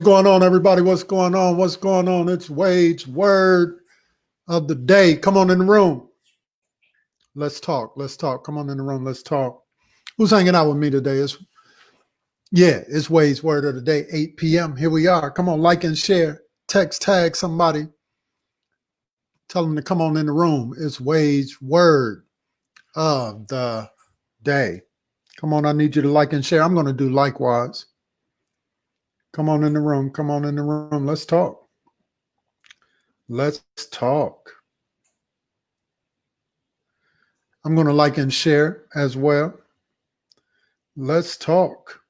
Going on, everybody? What's going on? What's going on? It's Wade's word of the day. Come on in the room. Let's talk. Let's talk. Come on in the room. Let's talk. Who's hanging out with me today? It's Wade's word of the day, 8 p.m. Here we are. Come on, like and share. Text, tag somebody. Tell them to come on in the room. It's Wade's word of the day. Come on, I need you to like and share. I'm going to do likewise. Come on in the room. Come on in the room. Let's talk. Let's talk. I'm going to like and share as well. Let's talk.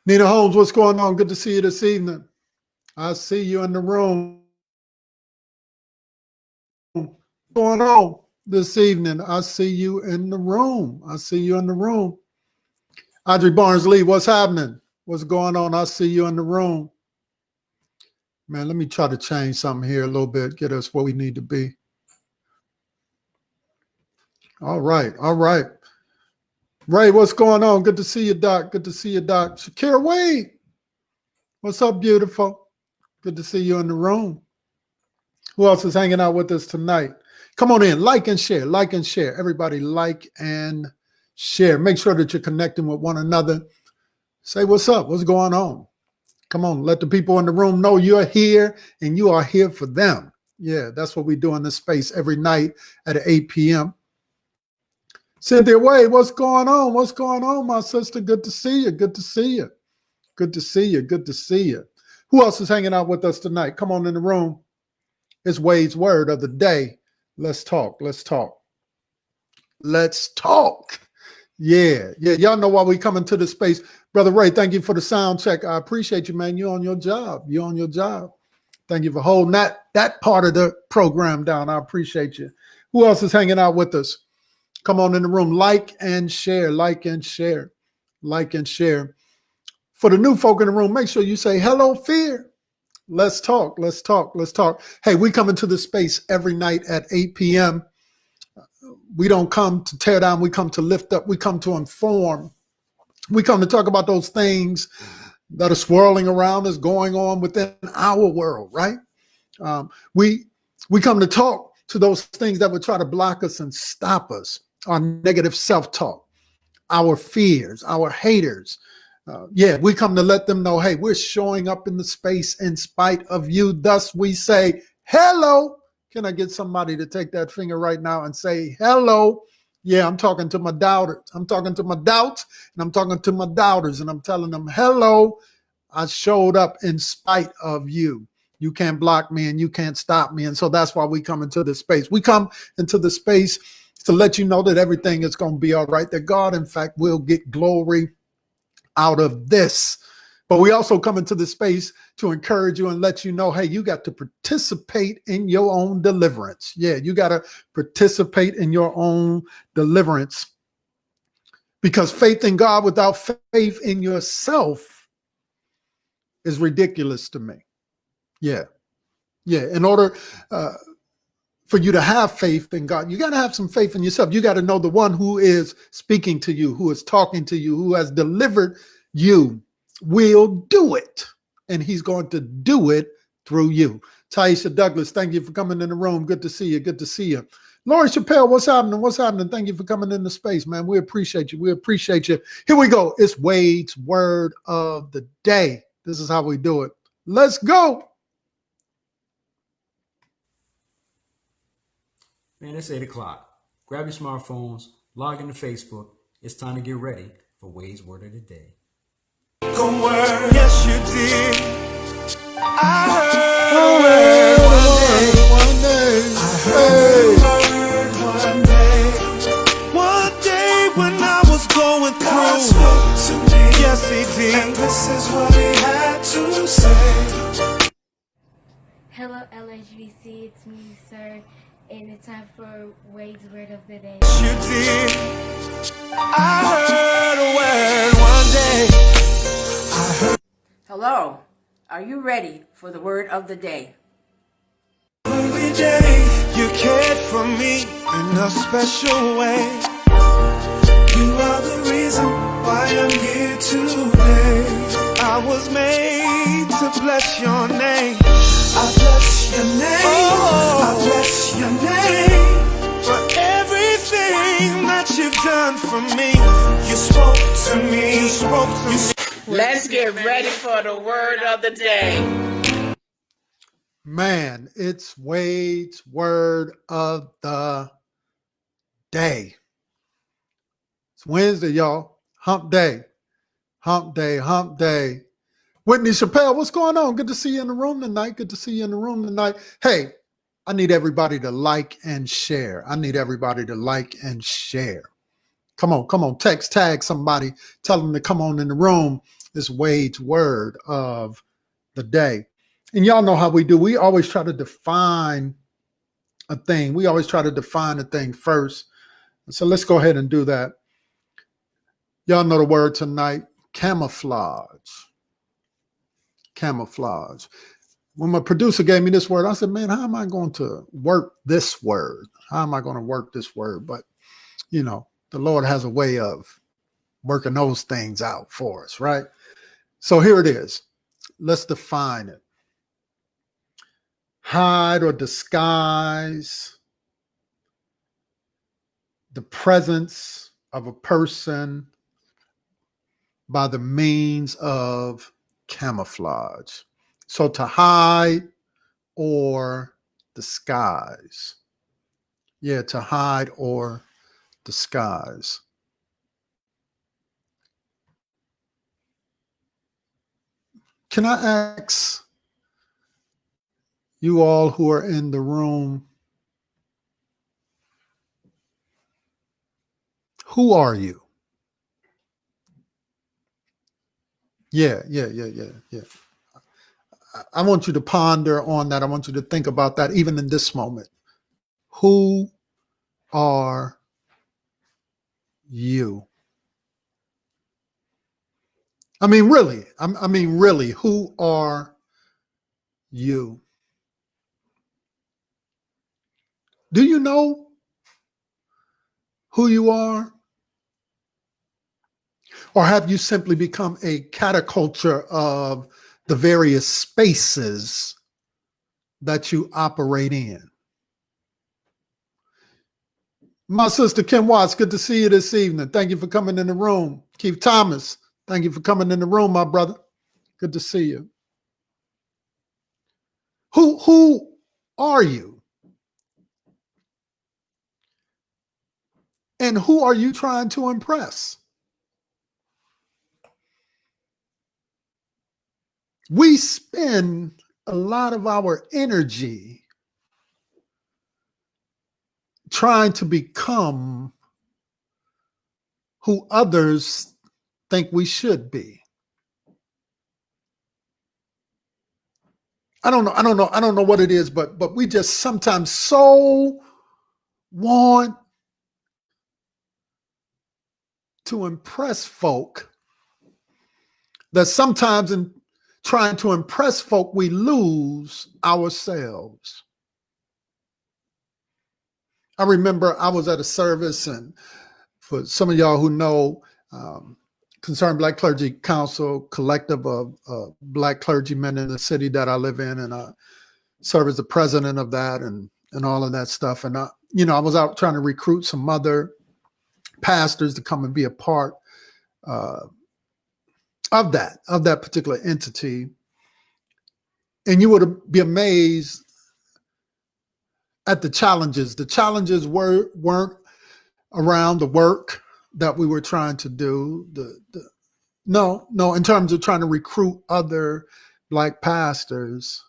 Nina Holmes, what's going on? Good to see you this evening. I see you in the room. What's going on this evening? I see you in the room. I see you in the room. Audrey Barnes-Lee, what's happening? What's going on? I see you in the room. Man, let me try to change something here a little bit, get us where we need to be. All right, all right. Ray, what's going on? Good to see you, Doc. Good to see you, Doc. Shakira Wade, what's up, beautiful? Good to see you in the room. Who else is hanging out with us tonight? Come on in, like and share, like and share. Everybody like and share. Make sure that you're connecting with one another. Say what's up, what's going on? Come on, let the people in the room know you're here and you are here for them. Yeah, that's what we do in this space every night at 8 p.m. Cynthia Wade, what's going on? What's going on, my sister? Good to see you. Good to see you. Good to see you. Good to see you. Who else is hanging out with us tonight? Come on in the room. It's Wade's word of the day. Let's talk. Let's talk. Let's talk. Yeah. Y'all know why we come into this space. Brother Ray, thank you for the sound check. I appreciate you, man. You're on your job. You're on your job. Thank you for holding that part of the program down. I appreciate you. Who else is hanging out with us? Come on in the room. Like and share. Like and share. Like and share. For the new folk in the room, make sure you say, hello, fear. Let's talk. Let's talk. Let's talk. Hey, we come into this space every night at 8 p.m. We don't come to tear down. We come to lift up. We come to inform. We come to talk about those things that are swirling around us, going on within our world, right? We come to talk to those things that would try to block us and stop us, our negative self-talk, our fears, our haters. We come to let them know, hey, we're showing up in the space in spite of you. Thus we say, hello. Can I get somebody to take that finger right now and say, hello? Yeah, I'm talking to my doubters. I'm talking to my doubts, and I'm talking to my doubters, and I'm telling them, hello, I showed up in spite of you. You can't block me and you can't stop me. And so that's why we come into this space. We come into the space to let you know that everything is going to be all right, that God, in fact, will get glory out of this. But we also come into the space to encourage you and let you know, hey, you got to participate in your own deliverance. Yeah, you got to participate in your own deliverance, because faith in God without faith in yourself is ridiculous to me. Yeah. In order for you to have faith in God, you got to have some faith in yourself. You got to know the one who is speaking to you, who is talking to you, who has delivered you will do it, and he's going to do it through you. Taisha Douglas, thank you for coming in the room. Good to see you. Good to see you. Lori Chappelle, what's happening? What's happening? Thank you for coming into space, man. We appreciate you. We appreciate you. Here we go. It's Wade's word of the day. This is how we do it. Let's go. Man, it's 8 o'clock. Grab your smartphones, log into Facebook. It's time to get ready for Wade's word of the day. Word. Yes, you did. I heard one day. One day when I was going through. God spoke to me. Yes, he did. And this is what he had to say. Hello, LHBC. It's me, sir. And it's time for Wade's word of the day. You did. I heard a word one day. Hello, are you ready for the word of the day? Every day you cared for me in a special way. You are the reason why I'm here today. I was made to bless your name. I bless your name. I bless your name for everything that you've done for me. You spoke to me. You spoke to me. Let's get ready for the word of the day. Man, it's Wade's word of the day. It's Wednesday, y'all. Hump day. Hump day. Hump day. Whitney Chappelle, what's going on? Good to see you in the room tonight. Good to see you in the room tonight. Hey, I need everybody to like and share. I need everybody to like and share. Come on. Text, tag somebody. Tell them to come on in the room. It's Wade's word of the day. And y'all know how we do. We always try to define a thing. We always try to define a thing first. So let's go ahead and do that. Y'all know the word tonight, camouflage. Camouflage. When my producer gave me this word, I said, man, how am I going to work this word? How am I going to work this word? But, you know, the Lord has a way of working those things out for us, right? So here it is. Let's define it. Hide or disguise the presence of a person by the means of camouflage. So to hide or disguise. Yeah, to hide or disguise. Can I ask you all who are in the room, who are you? Yeah. I want you to ponder on that. I want you to think about that even in this moment. Who are you? I mean, really, really, who are you? Do you know who you are? Or have you simply become a caricature of the various spaces that you operate in? My sister Kim Watts, good to see you this evening. Thank you for coming in the room. Keith Thomas, thank you for coming in the room, my brother. Good to see you. Who are you? And who are you trying to impress? We spend a lot of our energy trying to become who others think we should be. I don't know what it is, but we just sometimes so want to impress folk that sometimes in trying to impress folk, we lose ourselves. I remember I was at a service, and for some of y'all who know, Concerned Black Clergy Council, collective of Black clergymen in the city that I live in, and I serve as the president of that and all of that stuff. And I was out trying to recruit some other pastors to come and be a part of that particular entity. And you would be amazed at the challenges. The challenges weren't around the work that we were trying to do. No, in terms of trying to recruit other Black pastors.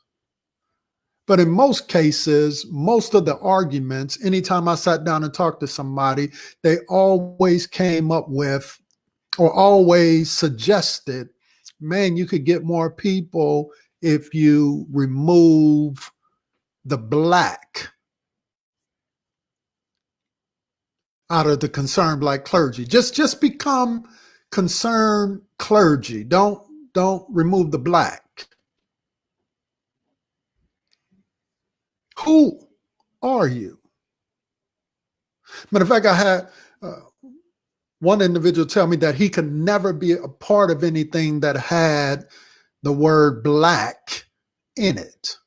But in most cases, most of the arguments, anytime I sat down and talked to somebody, they always came up with or always suggested, man, you could get more people if you remove the Black out of the Concerned Black clergy. Just become concerned clergy. Don't remove the Black. Who are you? Matter of fact, I had one individual tell me that he could never be a part of anything that had the word black in it.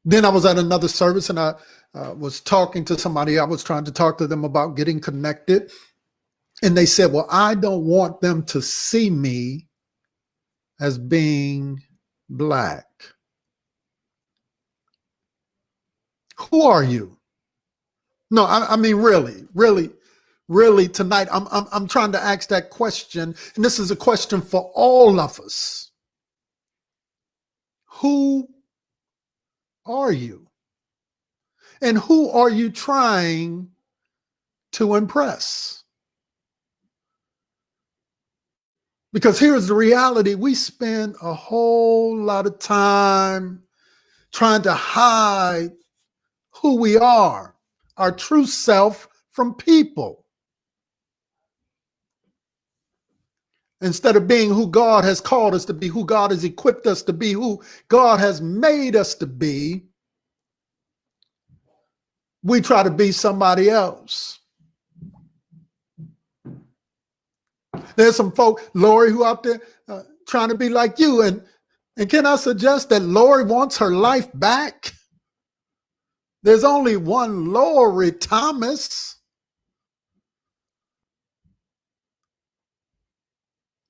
Then I was at another service and I was talking to somebody. I was trying to talk to them about getting connected. And they said, well, I don't want them to see me as being black. Who are you? No, I mean, really tonight, I'm trying to ask that question. And this is a question for all of us. Who are you? And who are you trying to impress? Because here's the reality. We spend a whole lot of time trying to hide who we are, our true self, from people. Instead of being who God has called us to be, who God has equipped us to be, who God has made us to be, we try to be somebody else. There's some folk, Lori, who out there trying to be like you. And can I suggest that Lori wants her life back? There's only one Lori Thomas.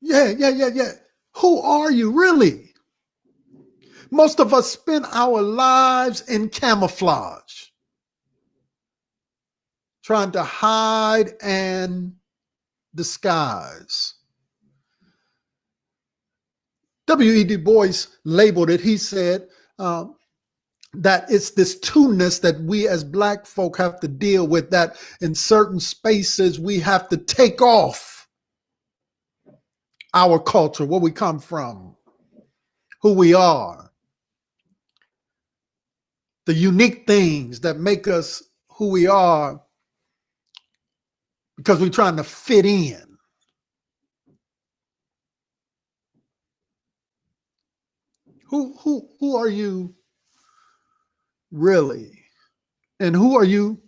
Yeah. Who are you really? Most of us spend our lives in camouflage, trying to hide and disguise. W.E. Du Bois labeled it. He said that it's this two-ness that we as Black folk have to deal with, that in certain spaces we have to take off our culture, where we come from, who we are, the unique things that make us who we are, because we're trying to fit in. Who are you really? And who are you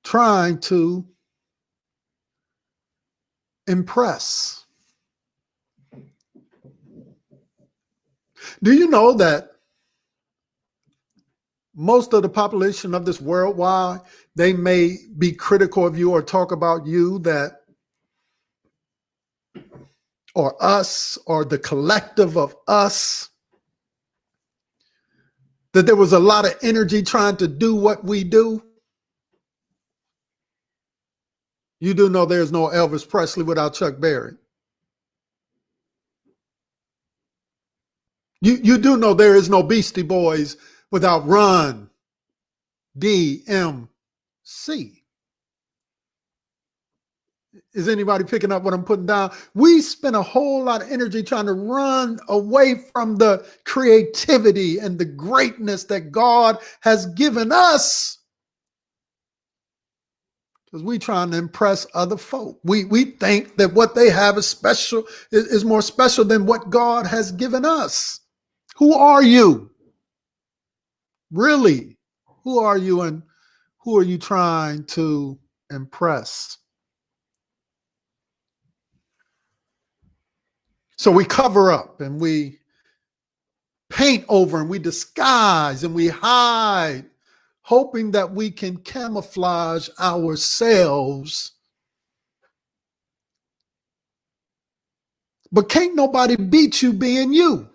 trying to impress? Do you know that most of the population of this world, while they may be critical of you or talk about you, that or us or the collective of us, that there was a lot of energy trying to do what we do? You do know there's no Elvis Presley without Chuck Berry. You do know there is no Beastie Boys without Run DMC. Is anybody picking up what I'm putting down? We spend a whole lot of energy trying to run away from the creativity and the greatness that God has given us, because we trying to impress other folk. We think that what they have is special, is more special than what God has given us. Who are you? Really? Who are you, and who are you trying to impress? So we cover up and we paint over and we disguise and we hide, hoping that we can camouflage ourselves. But can't nobody beat you being you.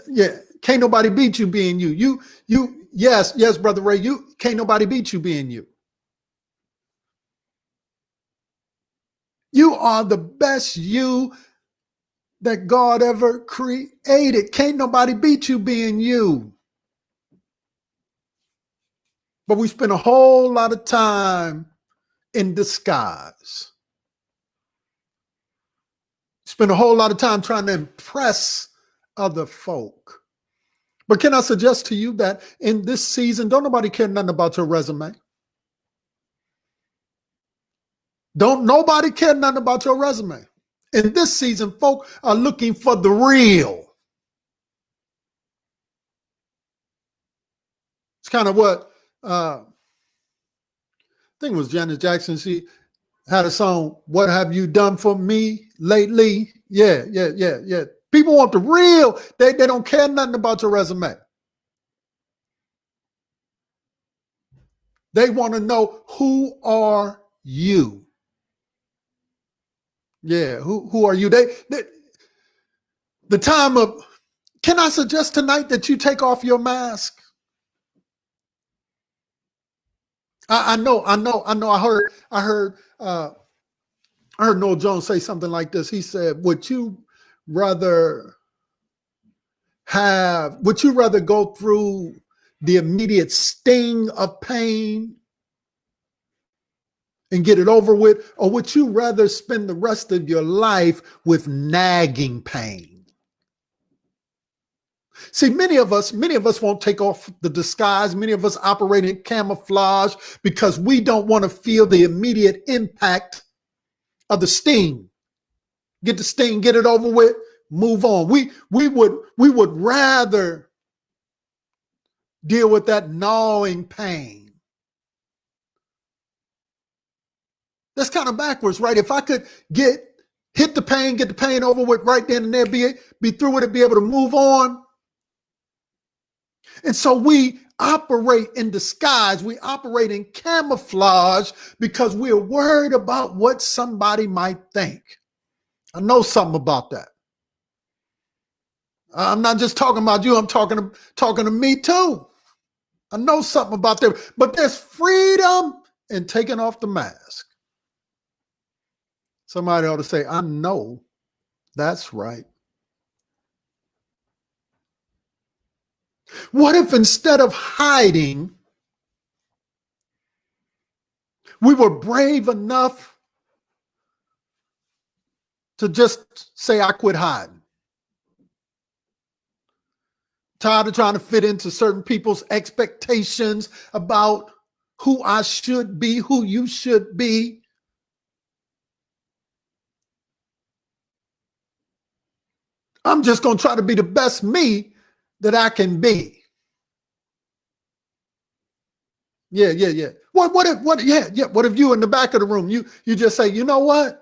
Yeah, can't nobody beat you being you. Yes, Brother Ray, can't nobody beat you being you. You are the best you that God ever created. Can't nobody beat you being you. But we spend a whole lot of time in disguise. Spend a whole lot of time trying to impress other folk. But can I suggest to you that in this season, don't nobody care nothing about your resume. Don't nobody care nothing about your resume. In this season, folk are looking for the real. kind of what I think it was Janet Jackson. She had a song, "What Have You Done For Me Lately?" Yeah. People want the real. They don't care nothing about your resume. They want to know, who are you? Yeah, who are you? The time of, can I suggest tonight that you take off your mask? I know. I heard Noel Jones say something like this. He said, would you rather go through the immediate sting of pain and get it over with, or would you rather spend the rest of your life with nagging pain? See, many of us won't take off the disguise. Many of us operate in camouflage because we don't want to feel the immediate impact of the sting. Get the sting, get it over with, move on. We would rather deal with that gnawing pain. That's kind of backwards, right? If I could get the pain over with right then and there, be through with it, be able to move on. And so we operate in disguise. We operate in camouflage because we're worried about what somebody might think. I know something about that. I'm not just talking about you. I'm talking to me too. I know something about that. But there's freedom in taking off the mask. Somebody ought to say, I know that's right. What if instead of hiding, we were brave enough to just say, I quit hiding? Tired of trying to fit into certain people's expectations about who I should be, who you should be. I'm just going to try to be the best me that I can be. Yeah. What if you in the back of the room, you just say, you know what?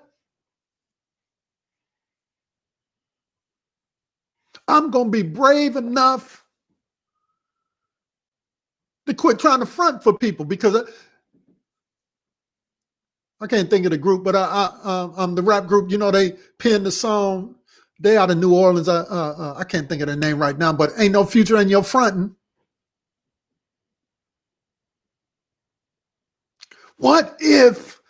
I'm going to be brave enough to quit trying to front for people, because I can't think of the group, but the rap group, they penned the song. They out of New Orleans. I can't think of their name right now, but ain't no future in your fronting. What if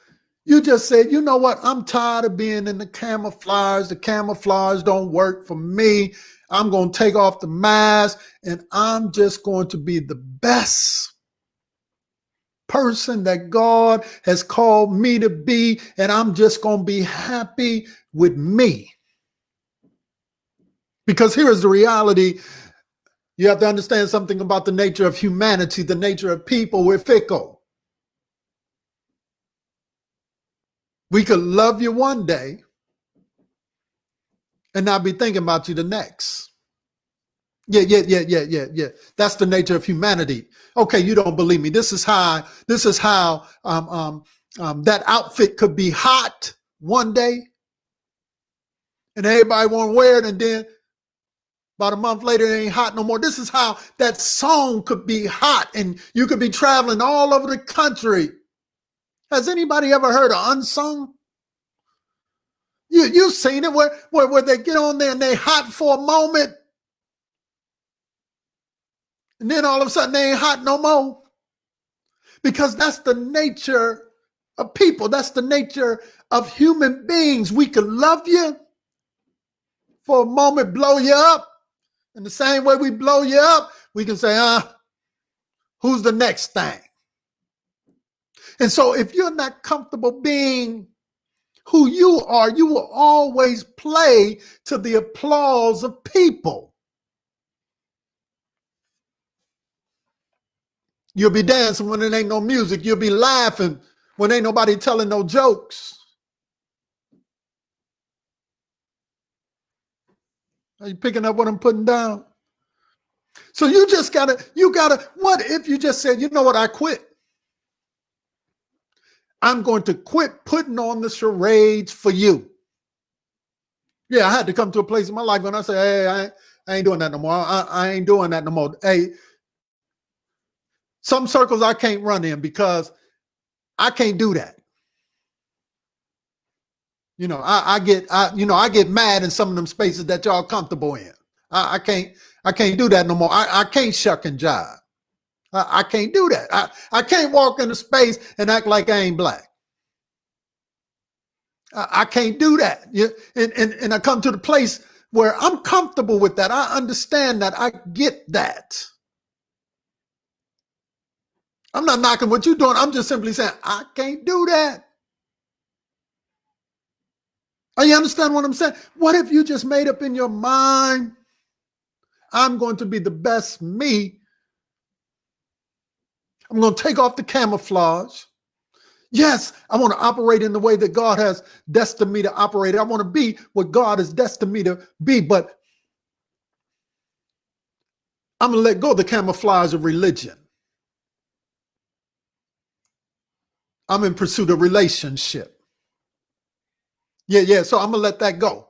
you just said, you know what? I'm tired of being in the camouflage. The camouflage don't work for me. I'm going to take off the mask and I'm just going to be the best person that God has called me to be. And I'm just going to be happy with me. Because here is the reality. You have to understand something about the nature of humanity, the nature of people. We're fickle. We could love you one day and not be thinking about you the next. Yeah. That's the nature of humanity. Okay, you don't believe me. This is how that outfit could be hot one day and everybody won't wear it, and then about a month later, it ain't hot no more. This is how that song could be hot and you could be traveling all over the country. Has anybody ever heard of Unsung? You've seen it where they get on there and they hot for a moment. And then all of a sudden they ain't hot no more. Because that's the nature of people. That's the nature of human beings. We could love you for a moment, blow you up. In the same way we blow you up, we can say, who's the next thing? And so if you're not comfortable being who you are, you will always play to the applause of people. You'll be dancing when there ain't no music. You'll be laughing when ain't nobody telling no jokes. Are you picking up what I'm putting down? So what if you just said, you know what, I quit. I'm going to quit putting on the charades for you. Yeah, I had to come to a place in my life when I say, hey, I ain't doing that no more. I ain't doing that no more. Hey, some circles I can't run in because I can't do that. You know, I get mad in some of them spaces that y'all comfortable in. I can't do that no more. I can't shuck and jive. I can't do that. I can't walk in a space and act like I ain't black. I can't do that. And I come to the place where I'm comfortable with that. I understand that. I get that. I'm not knocking what you're doing. I'm just simply saying, I can't do that. You understand what I'm saying? What if you just made up in your mind, I'm going to be the best me. I'm going to take off the camouflage. Yes, I want to operate in the way that God has destined me to operate. I want to be what God has destined me to be, but I'm going to let go of the camouflage of religion. I'm in pursuit of relationship. Yeah. So I'm going to let that go.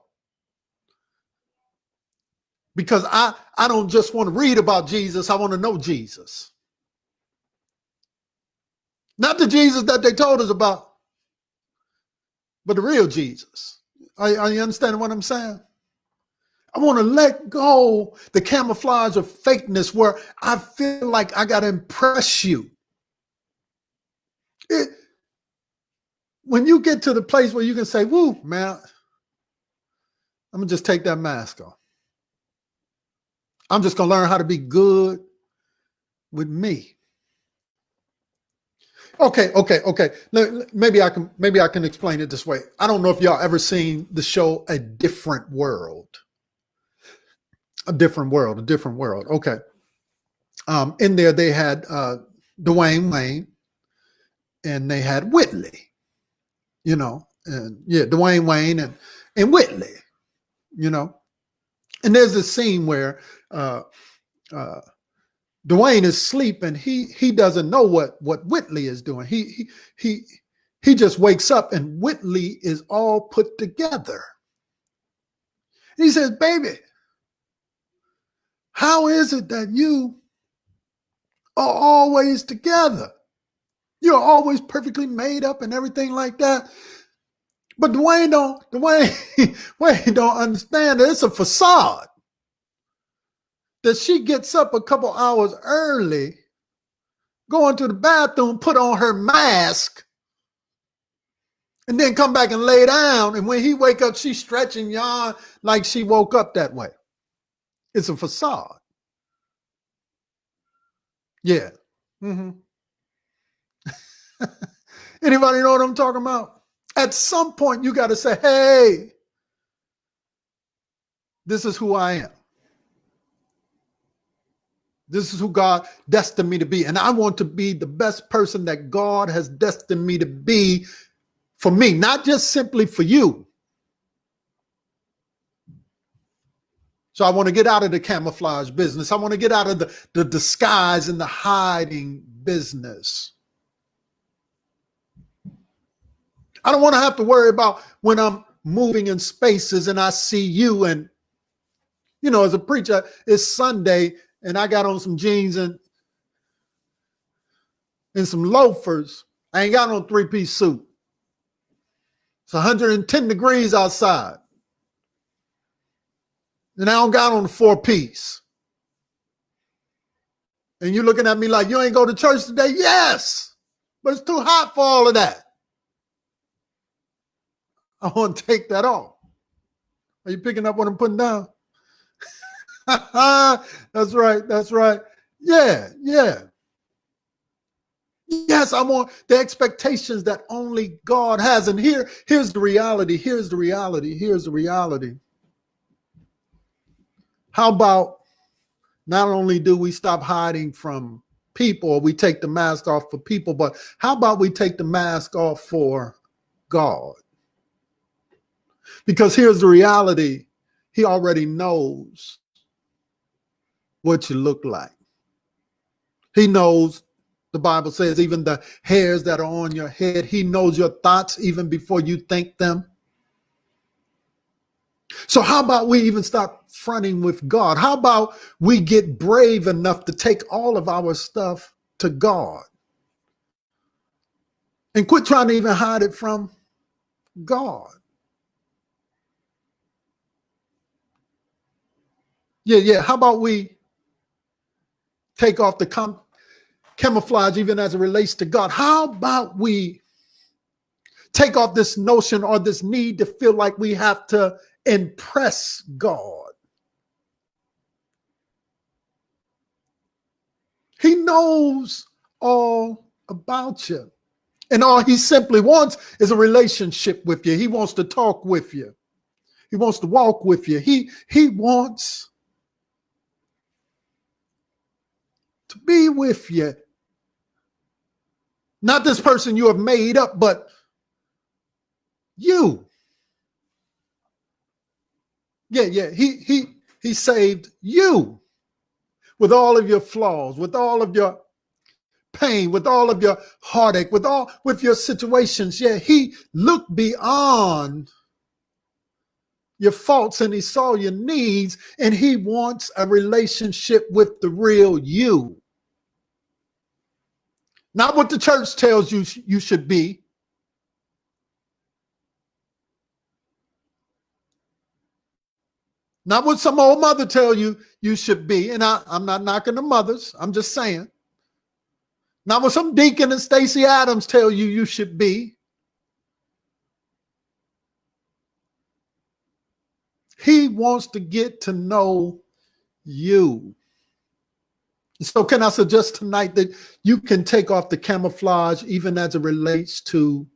Because I don't just want to read about Jesus. I want to know Jesus. Not the Jesus that they told us about, but the real Jesus. Are you understanding what I'm saying? I want to let go the camouflage of fakeness where I feel like I got to impress you. When you get to the place where you can say, woo, man, I'm going to just take that mask off. I'm just going to learn how to be good with me. Okay. Maybe I can explain it this way. I don't know if y'all ever seen the show A Different World. A Different World. Okay. In there they had Dwayne Wayne and they had Whitley, you know, and yeah, Dwayne Wayne and Whitley, you know. And there's a scene where Dwayne is sleeping. He doesn't know what Whitley is doing. He just wakes up and Whitley is all put together. He says, baby, how is it that you are always together? You're always perfectly made up and everything like that. But Dwayne don't understand that it's a facade. That she gets up a couple hours early, go into the bathroom, put on her mask, and then come back and lay down. And when he wake up, she's stretching, yawn like she woke up that way. It's a facade. Yeah. Mm-hmm. Anybody know what I'm talking about? At some point, you got to say, hey, this is who I am. This is who God destined me to be. And I want to be the best person that God has destined me to be for me, not just simply for you. So I want to get out of the camouflage business. I want to get out of the disguise and the hiding business. I don't want to have to worry about when I'm moving in spaces and I see you and, you know, as a preacher, it's Sunday and I got on some jeans and some loafers. I ain't got no three-piece suit. It's 110 degrees outside. And I don't got on the four-piece. And you looking at me like, you ain't go to church today? Yes, but it's too hot for all of that. I want to take that off. Are you picking up what I'm putting down? That's right. Yeah. Yes, I want the expectations that only God has. And here's the reality. How about not only do we stop hiding from people, or we take the mask off for people, but how about we take the mask off for God? Because here's the reality. He already knows what you look like. He knows, the Bible says, even the hairs that are on your head. He knows your thoughts even before you think them. So how about we even start fronting with God? How about we get brave enough to take all of our stuff to God and quit trying to even hide it from God? Yeah. How about we take off the camouflage even as it relates to God? How about we take off this notion or this need to feel like we have to impress God? He knows all about you. And all he simply wants is a relationship with you. He wants to talk with you. He wants to walk with you. He wants to be with you. Not this person you have made up, but you. Yeah. He saved you with all of your flaws, with all of your pain, with all of your heartache, with your situations. Yeah, he looked beyond your faults and he saw your needs, and he wants a relationship with the real you. Not what the church tells you you should be. Not what some old mother tell you you should be. And I'm not knocking the mothers. I'm just saying. Not what some Deacon and Stacey Adams tell you you should be. He wants to get to know you. So can I suggest tonight that you can take off the camouflage even as it relates to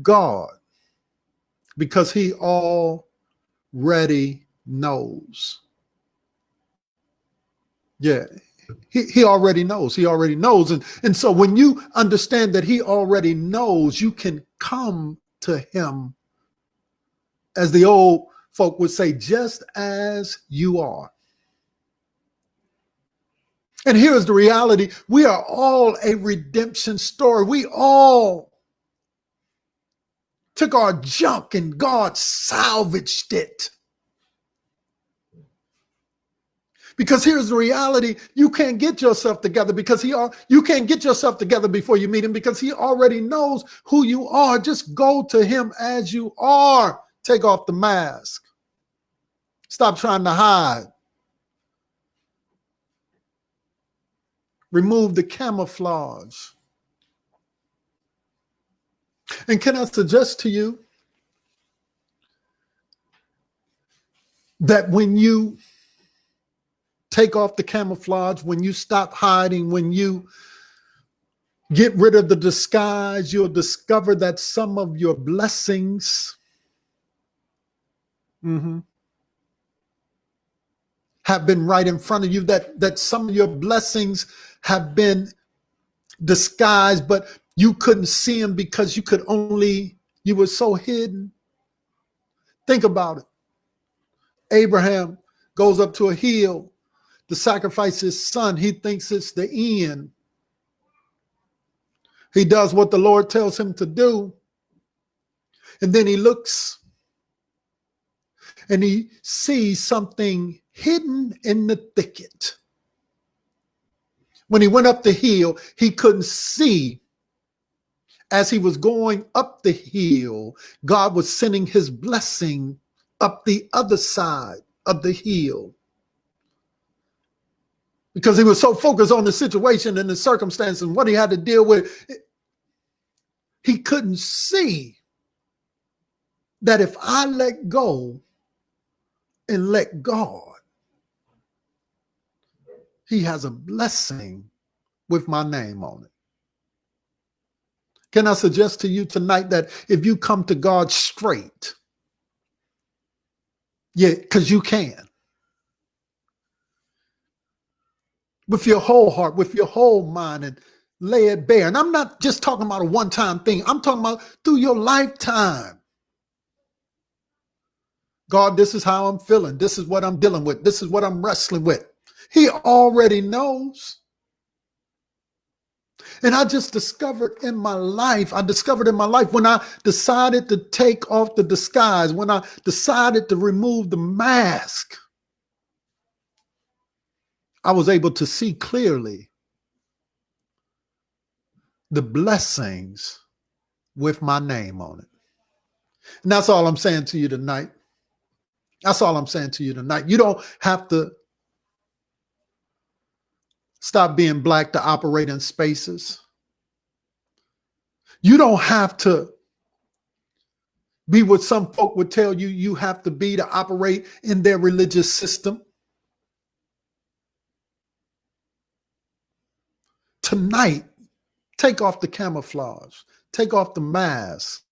God, because he already knows. Yeah, he already knows. He already knows. And so when you understand that he already knows, you can come to him, as the old folk would say, just as you are. And here's the reality. We are all a redemption story. We all took our junk and God salvaged it. Because here's the reality. You can't get yourself together you can't get yourself together before you meet him, because he already knows who you are. Just go to him as you are. Take off the mask. Stop trying to hide. Remove the camouflage. And can I suggest to you that when you take off the camouflage, when you stop hiding, when you get rid of the disguise, you'll discover that some of your blessings have been right in front of you, that some of your blessings have been disguised, but you couldn't see them because you were so hidden. Think about it. Abraham goes up to a hill to sacrifice his son. He thinks it's the end. He does what the Lord tells him to do. And then he looks and he sees something hidden in the thicket. When he went up the hill, he couldn't see. As he was going up the hill, God was sending his blessing up the other side of the hill. Because he was so focused on the situation and the circumstance and what he had to deal with, he couldn't see that if I let go and let God, he has a blessing with my name on it. Can I suggest to you tonight that if you come to God straight, because you can, with your whole heart, with your whole mind, and lay it bare. And I'm not just talking about a one-time thing. I'm talking about through your lifetime. God, this is how I'm feeling. This is what I'm dealing with. This is what I'm wrestling with. He already knows. And I just discovered in my life when I decided to take off the disguise, when I decided to remove the mask, I was able to see clearly the blessings with my name on it. And that's all I'm saying to you tonight. That's all I'm saying to you tonight. You don't have to stop being black to operate in spaces. You don't have to be what some folk would tell you you have to be to operate in their religious system. Tonight, take off the camouflage, take off the mask.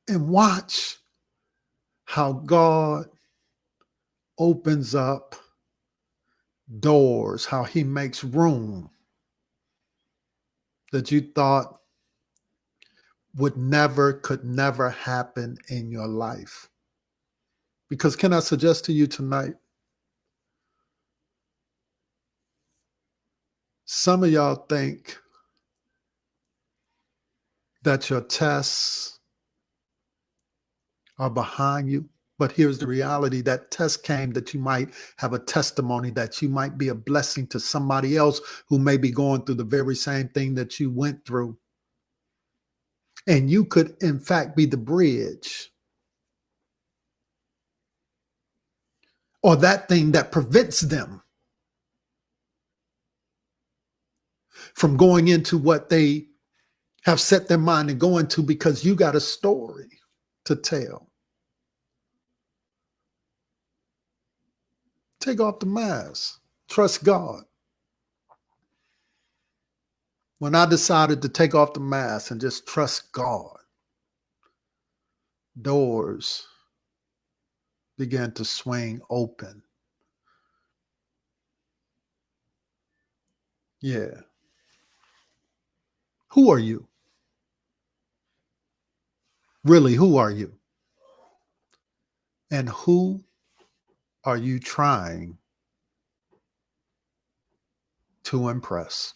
And watch how God opens up doors, how he makes room that you thought could never happen in your life. Because can I suggest to you tonight, some of y'all think that your tests are behind you. But here's the reality. That test came that you might have a testimony, that you might be a blessing to somebody else who may be going through the very same thing that you went through. And you could, in fact, be the bridge or that thing that prevents them from going into what they have set their mind to go into, because you got a story to tell. Take off the mask. Trust God. When I decided to take off the mask and just trust God, doors began to swing open. Yeah. Who are you? Really, who are you? And who are you trying to impress?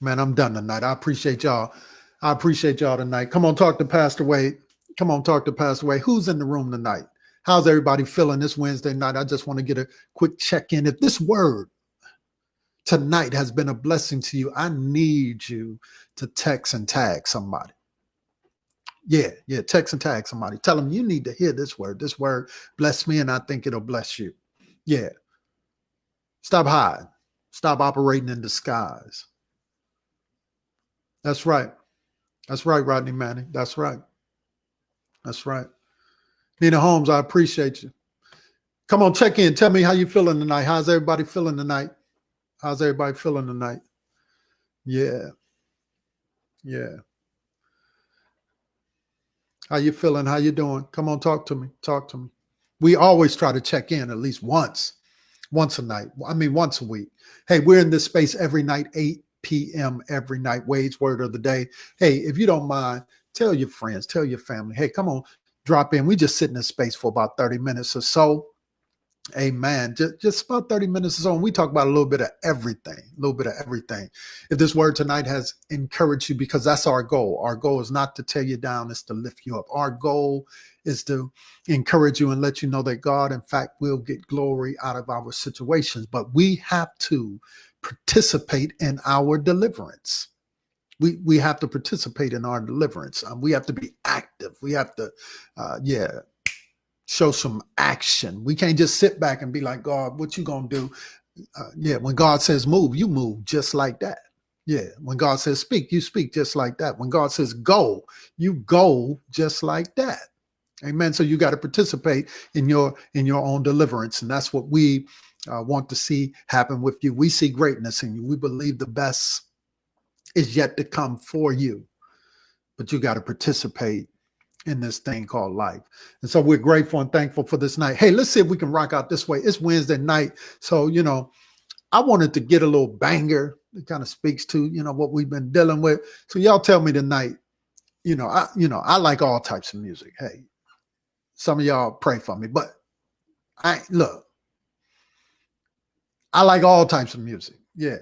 Man, I'm done tonight. I appreciate y'all. I appreciate y'all tonight. Come on, talk to Pastor Wade. Come on, talk to Pastor Wade. Who's in the room tonight? How's everybody feeling this Wednesday night? I just want to get a quick check-in. If this word tonight has been a blessing to you, I need you to text and tag somebody. Yeah, text and tag somebody. Tell them you need to hear this word. This word bless me, and I think it'll bless you. Yeah. Stop hiding. Stop operating in disguise. That's right. That's right, Rodney Manning. That's right. That's right. Nina Holmes, I appreciate you. Come on, check in. Tell me how you feeling tonight. How's everybody feeling tonight? How's everybody feeling tonight? Yeah. How you feeling? How you doing? Come on, talk to me. Talk to me. We always try to check in at least once a night. I mean, once a week. Hey, we're in this space every night, 8 p.m. every night. Wade's Word of the Day. Hey, if you don't mind, tell your friends, tell your family. Hey, come on, drop in. We just sit in this space for about 30 minutes or so. Amen. Just about 30 minutes or so. And we talk about a little bit of everything, If this word tonight has encouraged you, because that's our goal. Our goal is not to tear you down, it's to lift you up. Our goal is to encourage you and let you know that God, in fact, will get glory out of our situations. But we have to participate in our deliverance. We have to participate in our deliverance. We have to be active. We have to, show some action. We can't just sit back and be like, God, what you gonna do? When God says move, you move just like that. Yeah, when God says speak, you speak just like that. When God says go, you go just like that. Amen. So you got to participate in your own deliverance, and that's what we want to see happen with you. We see greatness in you. We believe the best is yet to come for you, but you got to participate in this thing called life. And so we're grateful and thankful for this night. Hey, let's see if we can rock out this way. It's Wednesday night. So, I wanted to get a little banger that kind of speaks to, what we've been dealing with. So y'all tell me tonight, I like all types of music. Hey, some of y'all pray for me, but look, I like all types of music. Yeah,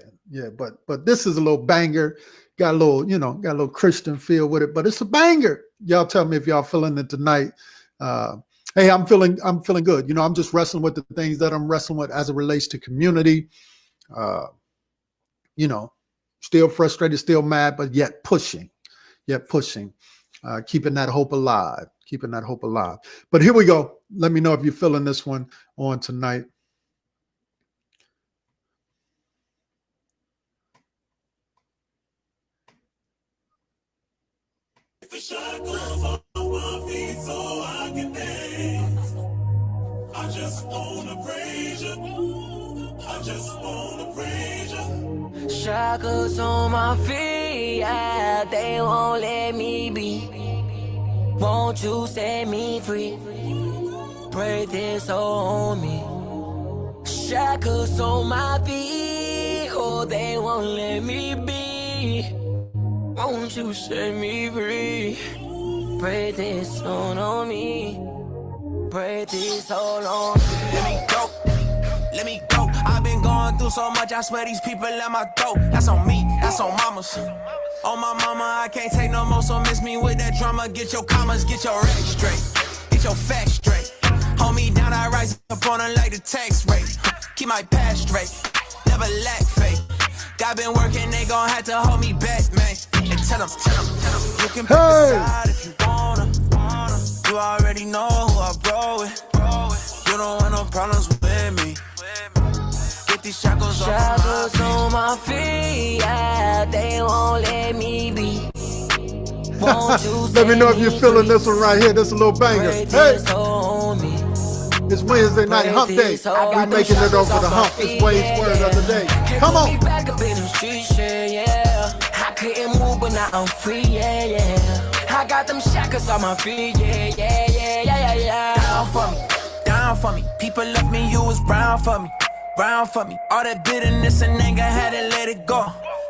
but this is a little banger. Got a little, got a little Christian feel with it, but it's a banger. Y'all tell me if y'all feeling it tonight. Hey, I'm feeling good. I'm just wrestling with the things that I'm wrestling with as it relates to community. Still frustrated, still mad, but yet pushing, keeping that hope alive, But here we go. Let me know if you're feeling this one on tonight. The shackles on my feet so I can dance. I just wanna praise you. I just wanna praise you. Shackles on my feet, yeah, they won't let me be. Won't you set me free? Pray this on me. Shackles on my feet, oh, they won't let me be. Won't you set me free? Pray this on me. Pray this all on me. Let me go. I've been going through so much, I swear these people at my throat. That's on me, that's on mamas. On my mama, I can't take no more, so miss me with that drama. Get your commas, get your racks straight. Get your facts straight. Hold me down, I rise up on her like the tax rate. Keep my past straight, never lack faith. God been working, they gon' have to hold me back, man. And tell them, you can pick a side if you wanna. You already know who I bro with. You don't want no problems with me. Get these shackles on my feet, yeah, they won't let me be. Won't you Let me know if you're set me feeling free? this one right here. This is a little banger. Pray Hey, this on me. it's Wednesday night hump day. We making it over the hump. It's Wade's word of the day. Come on. Back up in them streets, yeah. I couldn't move, but now I'm free, yeah. I got them shackles on my feet, yeah. down for me. People left me, you was brown for me. All that bitterness and anger, had to let it go.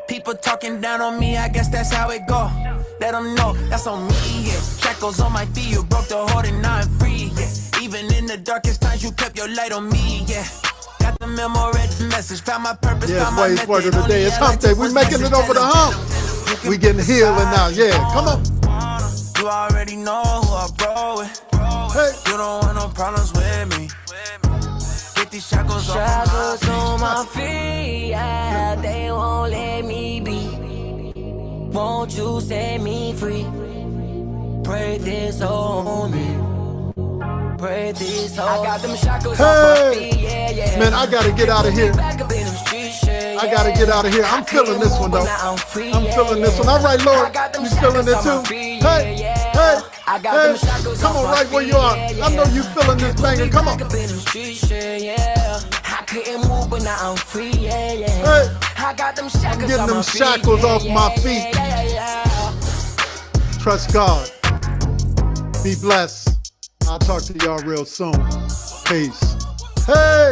People talking down on me, I guess that's how it go. Let them know, that's on me, yeah. Shackles on my feet, you broke the hold and now I'm free, yeah. Even in the darkest times, you kept your light on me, yeah. Got the memo, read the message, found my purpose, Yeah, found my Wade's method. word of the day. It's hump day. We making it over the hump. We getting healing now. Yeah, come on. You already know who I bro with. Hey. You don't want no problems with me. Get these shackles On my feet, yeah, they won't let me be. Won't you set me free? Pray this on me. Pray this on me. I got them shackles on my feet, yeah. Man, I gotta get out of here. Back up in them streets, yeah. I gotta get out of here. I'm feeling this one though. I'm feeling this one. All right, Lord, you feeling it too? Hey. Come on, right where you are. I know you feeling this banger. Come on. I couldn't move, but now I'm free, yeah. Hey. I got them shackles I'm getting on them my feet, shackles off my feet. yeah. Trust God. Be blessed. I'll talk to y'all real soon. Peace. Hey.